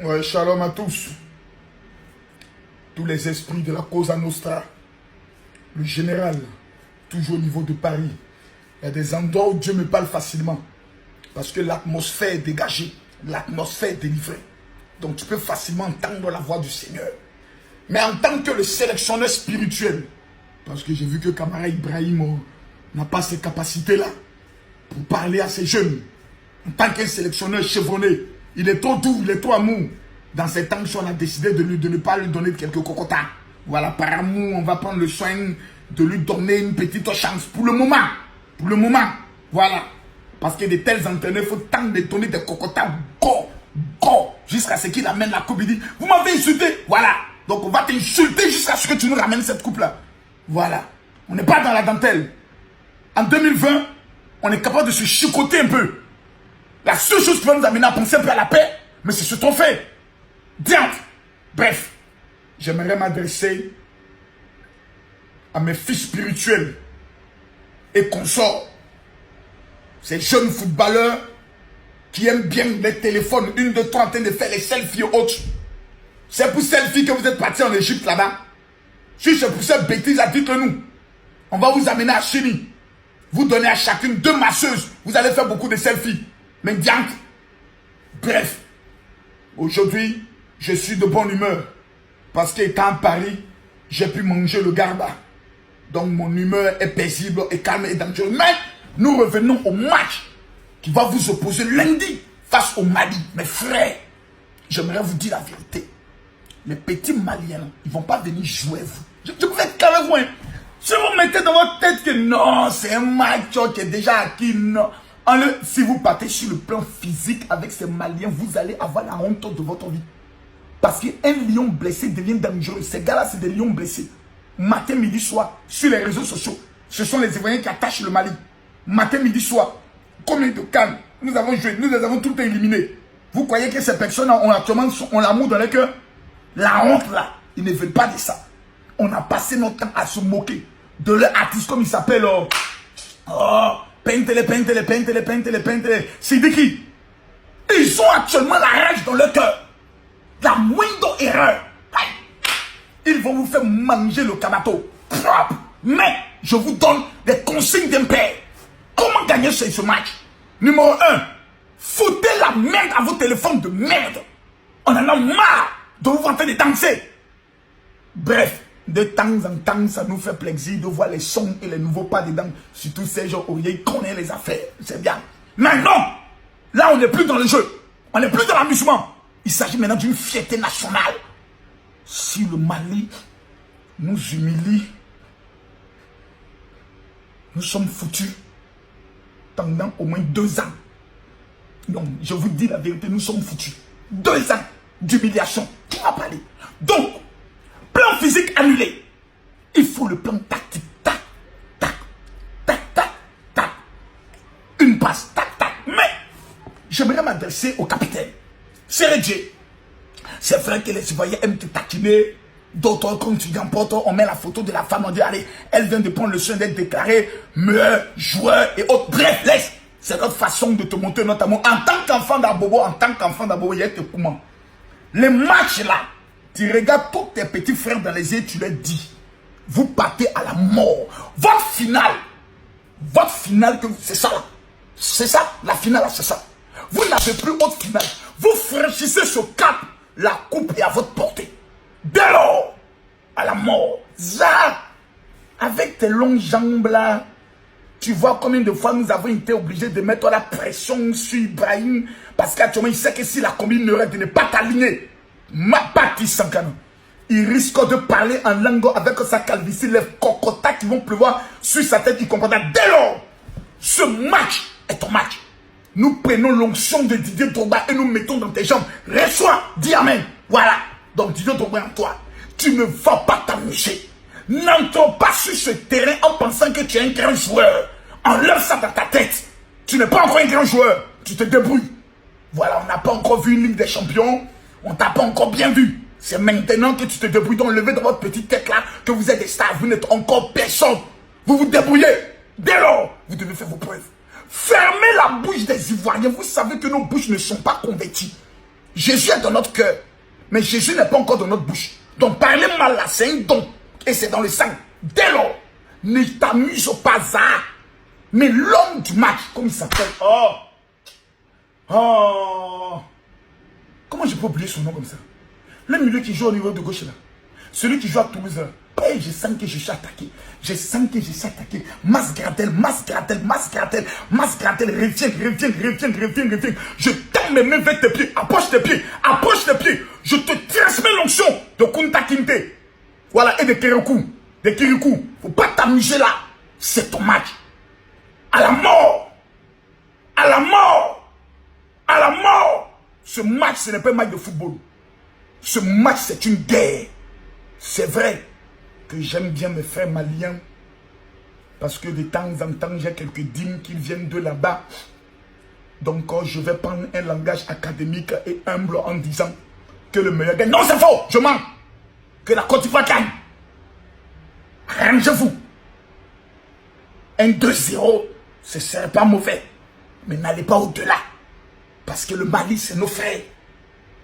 Ouais, shalom à tous. Tous les esprits de la Cosa Nostra. Le général, toujours au niveau de Paris. Il y a des endroits où Dieu me parle facilement. Parce que l'atmosphère est dégagée. L'atmosphère est délivrée. Donc tu peux facilement entendre la voix du Seigneur. Mais en tant que le sélectionneur spirituel, parce que j'ai vu que Kamara Ibrahim n'a pas ces capacités-là pour parler à ces jeunes. En tant qu'un sélectionneur chevronné, il est trop doux, il est trop amour. Dans ces temps, on a décidé de ne pas lui donner quelques cocotas. Voilà, par amour, on va prendre le soin de lui donner une petite chance. Pour le moment. Pour le moment. Voilà. Parce que de tels entraîneurs, il faut tant de donner des cocotas. Go, go. Jusqu'à ce qu'il amène la coupe. Il dit, vous m'avez insulté. Voilà. Donc on va t'insulter jusqu'à ce que tu nous ramènes cette coupe-là. Voilà. On n'est pas dans la dentelle. En 2020, on est capable de se chicoter un peu. La seule chose qui va nous amener à penser un peu à la paix, mais c'est ce qu'on fait. Diantre. Bref, j'aimerais m'adresser à mes fils spirituels et consorts. Ces jeunes footballeurs qui aiment bien les téléphones, 1, 2, 3 en train de faire les selfies autres. C'est pour selfie que vous êtes partis en Égypte là-bas. Si c'est pour cette bêtise, dites-le nous. On va vous amener à Chini. Vous donnez à chacune 2 masseuses. Vous allez faire beaucoup de selfies. Mais diantre. Bref. Aujourd'hui, je suis de bonne humeur. Parce qu'étant à Paris, j'ai pu manger le garba. Donc mon humeur est paisible et calme et dangereuse. Mais nous revenons au match qui va vous opposer lundi face au Mali. Mes frères, j'aimerais vous dire la vérité. Les petits Maliens, ils ne vont pas venir jouer vous. Je vous fais carré vous. Hein. Si vous mettez dans votre tête que non, c'est un match qui est déjà acquis, non. Si vous partez sur le plan physique avec ces Maliens, vous allez avoir la honte de votre vie. Parce qu'un lion blessé devient dangereux. Ces gars-là, c'est des lions blessés. Matin, midi, soir, sur les réseaux sociaux. Ce sont les Ivoiriens qui attachent le Mali. Matin, midi, soir. Combien de cannes nous avons joué, nous les avons tout éliminés. Vous croyez que ces personnes ont actuellement l'amour dans leur cœur? La honte là, ils ne veulent pas de ça. On a passé notre temps à se moquer de leur artiste comme il s'appelle. Pentele. C'est de qui? Ils ont actuellement la rage dans leur cœur. La moindre erreur. Ils vont vous faire manger le cabato. Propre. Mais je vous donne des consignes d'un père. Comment gagner ce match? Numéro 1. Foutez la merde à vos téléphones de merde. On en a marre de vous voir en train de danser. Bref, de temps en temps, ça nous fait plaisir de voir les sons et les nouveaux pas dedans. Surtout ces gens où ils connaissent les affaires. C'est bien. Mais non! Là, on n'est plus dans le jeu. On n'est plus dans l'amusement. Il s'agit maintenant d'une fierté nationale. Si le Mali nous humilie, nous sommes foutus pendant au moins 2 ans. Donc, je vous dis la vérité, nous sommes foutus. 2 ans d'humiliation. Qui va parler? Donc, plan physique annulé. Il faut le plan tactique. Tac, tac, tac, tac, tac. Une passe, tac, tac. Mais, j'aimerais m'adresser au capitaine. Serredje. C'est vrai que les Ivoiriens aiment te taquiner. D'autres, quand tu remportes, on met la photo de la femme, on dit, allez, elle vient de prendre le soin d'être déclarée meilleur joueur et autres. Bref, laisse. C'est notre façon de te montrer notre amour. En tant qu'enfant d'Abobo, il y a tes comment. Les matchs là, tu regardes tous tes petits frères dans les yeux, tu leur dis, vous partez à la mort. Votre finale, c'est ça là. C'est ça, la finale, c'est ça. Vous n'avez plus autre finale. Vous franchissez ce cap, la coupe est à votre portée. Dès lors, à la mort. Ça, avec tes longues jambes là, tu vois combien de fois nous avons été obligés de mettre la pression sur Ibrahim. Parce qu'actuellement, il sait que si la combine de ne pas t'aligner, ma partie Sankano, il risque de parler en langue avec sa calvitie, les cocotas qui vont pleuvoir sur sa tête, il comprendra. Dès lors, ce match est ton match. Nous prenons l'onction de Didier Drogba et nous mettons dans tes jambes. Reçois, dis amen. Voilà. Donc Didier Drogba en toi, tu ne vas pas t'amuser. N'entre pas sur ce terrain en pensant que tu es un grand joueur. Enlève ça dans ta tête. Tu n'es pas encore un grand joueur. Tu te débrouilles. Voilà, on n'a pas encore vu une Ligue des Champions. On t'a pas encore bien vu. C'est maintenant que tu te débrouilles. Donc levez dans votre petite tête là que vous êtes des stars. Vous n'êtes encore personne. Vous vous débrouillez. Dès lors, vous devez faire vos preuves. Fermez la bouche des Ivoiriens. Vous savez que nos bouches ne sont pas converties. Jésus est dans notre cœur. Mais Jésus n'est pas encore dans notre bouche. Donc parler mal là, c'est un don. Et c'est dans le sang. Dès lors, ne t'amuse pas ça. Mais l'homme du match, comme il s'appelle. Comment je peux oublier son nom comme ça? Le milieu qui joue au niveau de gauche là. Celui qui joue à Toulouse là. Hey, je sens que je suis attaqué. Je sens que je suis attaqué. Masgradel. Reviens. Je tends mes mains vers tes pieds. Approche tes pieds. Je te transmets l'onction de Kunta Kinte. Voilà, et de Kirikou. Faut pas t'amuser là. C'est ton match. À la mort. Ce match, ce n'est pas un match de football. Ce match, c'est une guerre. C'est vrai que j'aime bien mes frères maliens. Parce que de temps en temps, j'ai quelques dîmes qui viennent de là-bas. Donc, je vais prendre un langage académique et humble en disant que le meilleur gagne. Non, c'est faux, je mens. Que la Côte d'Ivoire gagne. Arrangez-vous. Un 2-0, ce ne serait pas mauvais. Mais n'allez pas au-delà. Parce que le Mali, c'est nos frères.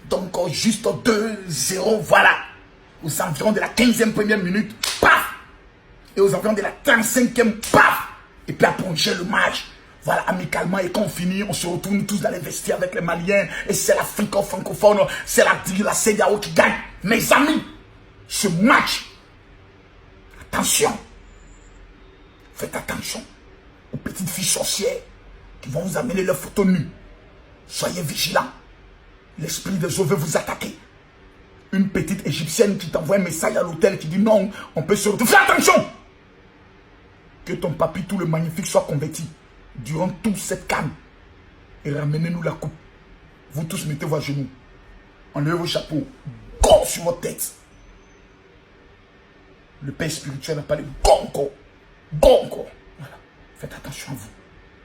Donc, juste 2-0, voilà. Aux environs de la 15e première minute, paf. Et aux environs de la 35e, paf. Et puis après, on gère le match. Voilà, amicalement. Et quand on finit, on se retourne tous dans les vestiaires avec les Maliens. Et c'est l'Afrique francophone, c'est la CEDEAO qui gagne. Mes amis, ce match, attention. Faites attention aux petites filles sorcières qui vont vous amener leurs photos nues. Soyez vigilants. L'esprit des eaux veut vous attaquer. Une petite égyptienne qui t'envoie un message à l'hôtel qui dit non, on peut se retrouver. Fais attention. Que ton papy, tout le magnifique, soit converti durant toute cette canne. Et ramenez-nous la coupe. Vous tous mettez-vous à genoux. Enlevez vos chapeaux. Go sur votre tête. Le père spirituel a parlé. Go encore. Voilà. Faites attention à vous.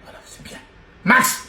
Voilà, c'est bien. Max.